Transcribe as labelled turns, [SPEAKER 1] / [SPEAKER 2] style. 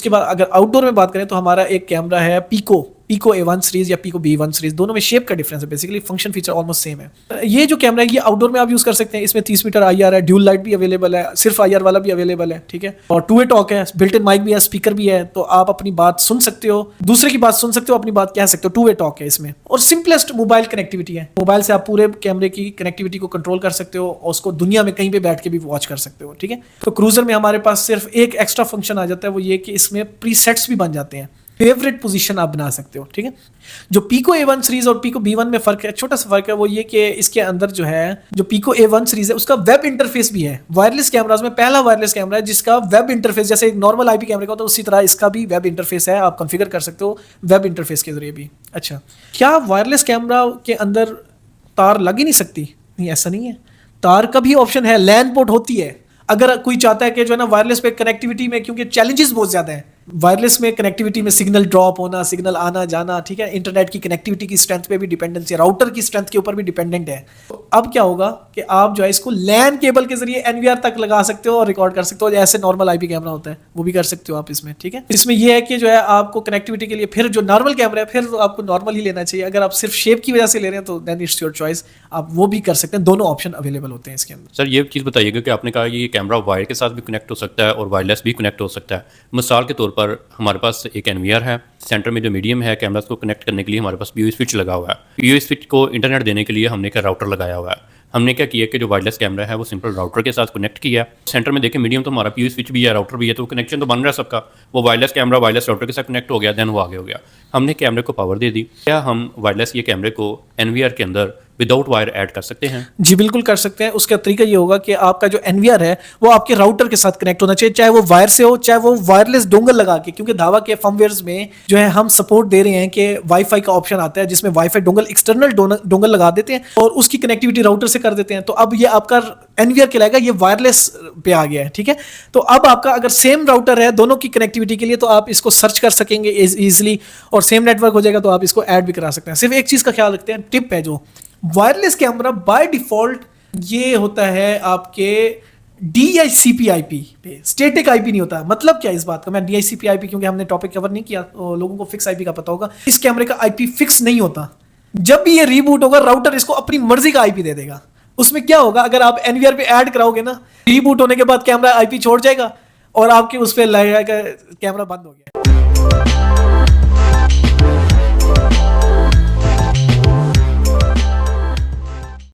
[SPEAKER 1] उसके बाद अगर आउटडोर में बात करें तो हमारा एक कैमरा है पीको A1 सीरीज या पीको B1 सीरीज, दोनों में शेप का डिफरेंस है, basically function feature almost same है। ये जो कैमरा है ये आउटडोर में आप यूज कर सकते हैं, इसमें 30 मीटर IR है, ड्यूल लाइट भी अवेलेबल है, सिर्फ IR वाला भी अवेलेबल है, ठीक है, और 2 वे टॉक है, बिल्ट इन माइक भी है, स्पीकर भी है, तो आप अपनी बात सुन सकते हो, दूसरे की बात सुन सकते हो, अपनी बात कह सकते हो, 2 वे टॉक है इसमें, और सिंपलेस्ट मोबाइल कनेक्टिविटी है। मोबाइल से आप पूरे कैमरे की कनेक्टिविटी को कंट्रोल कर सकते हो और उसको दुनिया में कहीं पे बैठ के भी वॉच कर सकते हो, ठीक है। तो क्रूजर में हमारे पास सिर्फ एक एक्स्ट्रा फंक्शन आ जाता है, वो ये कि इसमें प्रीसेट्स भी बन जाते हैं, फेवरेट पोजीशन आप बना सकते हो, ठीक है। जो पीको A1 सीरीज और पीको B1 में फर्क है, छोटा सा फर्क है, वो ये कि इसके अंदर जो है जो पीको A1 सीरीज है उसका वेब इंटरफेस भी है। वायरलेस कैमराज में पहला वायरलेस कैमरा है जिसका वेब इंटरफेस, जैसे एक नॉर्मल IP कैमरे का होता है उसी तरह इसका भी वेब इंटरफेस है, आप कॉन्फ़िगर कर सकते हो वेब इंटरफेस के जरिए भी। अच्छा, क्या वायरलेस कैमरा के अंदर तार लग ही नहीं सकती? नहीं, ऐसा नहीं है, तार का भी ऑप्शन है, लैन पोर्ट होती है। अगर कोई चाहता है कि जो है ना वायरलेस पे कनेक्टिविटी में, क्योंकि चैलेंजेस बहुत ज़्यादा हैं वायरलेस में कनेक्टिविटी में, सिग्नल ड्रॉप होना, सिग्नल आना जाना, ठीक है, इंटरनेट की कनेक्टिविटी की स्ट्रेंथ पे भी डिपेंडेंसी है, राउटर की स्ट्रेंथ के ऊपर भी डिपेंडेंट है। तो अब क्या होगा कि आप जो है इसको लैन केबल के जरिए NVR तक लगा सकते हो और रिकॉर्ड कर सकते हो, जैसे नॉर्मल IP कैमरा होता है वो भी कर सकते हो आप इसमें, ठीक है। इसमें यह है कि जो है आपको कनेक्टिविटी के लिए फिर जो नॉर्मल कैमरा है फिर तो आपको नॉर्मल ही लेना चाहिए। अगर आप सिर्फ शेप की वजह से ले रहे हैं तो देन इट्स योर चॉइस, आप वो भी कर सकते हैं, दोनों ऑप्शन अवेलेबल होते हैं इसके अंदर।
[SPEAKER 2] सर ये चीज़ बताइएगा कि आपने कहा ये कैमरा वायर के साथ भी कनेक्ट हो सकता है और वायरलेस भी कनेक्ट हो सकता है। मिसाल के तौर पर हमारे पास एक NVR है, सेंटर में जो मीडियम है, कैमरास को कनेक्ट करने के लिए हमारे पास PoE स्विच लगा हुआ है। PoE स्विच को इंटरनेट देने के लिए हमने एक राउटर लगाया हुआ है। हमने क्या किया कि जो वायरलेस कैमरा है वो सिंपल राउटर के साथ कनेक्ट किया। सेंटर में देखें मीडियम तो हमारा PoE स्विच भी है, राउटर भी है, तो कनेक्शन तो बन रहा है सबका। वो वायरलेस कैमरा वायरलेस राउटर के साथ कनेक्ट हो गया, देन वो आगे हो गया। हमने कैमरे को पावर दे दी। क्या हम वायरलेस ये कैमरे को NVR के अंदर विदाउट वायर ऐड कर सकते हैं?
[SPEAKER 1] जी बिल्कुल कर सकते हैं। उसका तरीका ये होगा कि आपका जो NVR है वो आपके राउटर के साथ कनेक्ट होना चाहिए, चाहे वो वायर से हो चाहे वो वायरलेस डोंगल लगा के, क्योंकि धावा के फर्मवेयर्स में जो है हम सपोर्ट दे रहे हैं कि वाईफाई का ऑप्शन आता है जिसमें वाईफाई डोंगल एक्सटर्नल डोंगल लगा देते हैं और उसकी कनेक्टिविटी राउटर से कर देते हैं। तो अब ये आपका NVR कहलाएगा, ये वायरलेस पे आ गया है, ठीक है। तो अब आपका अगर सेम राउटर है दोनों की कनेक्टिविटी के लिए तो आप इसको सर्च कर सकेंगे इजीली और सेम नेटवर्क हो जाएगा, तो आप इसको ऐड भी करा सकते हैं। सिर्फ एक चीज़ का ख्याल रखते हैं, टिप है, जो वायरलेस कैमरा बाय डिफॉल्ट ये होता है आपके DHCP/IP पे, स्टैटिक IP नहीं होता। मतलब क्या इस बात का, मैं DHCP/IP क्योंकि हमने टॉपिक कवर नहीं किया तो लोगों को फिक्स IP का पता होगा। इस कैमरे का IP फिक्स नहीं होता। जब भी ये रीबूट होगा राउटर इसको अपनी मर्जी का IP दे देगा। उसमें क्या होगा, अगर आप NVR पे ऐड कराओगे ना, रीबूट होने के बाद कैमरा IP छोड़ जाएगा और आपके उस पर लगेगा कैमरा बंद हो गया।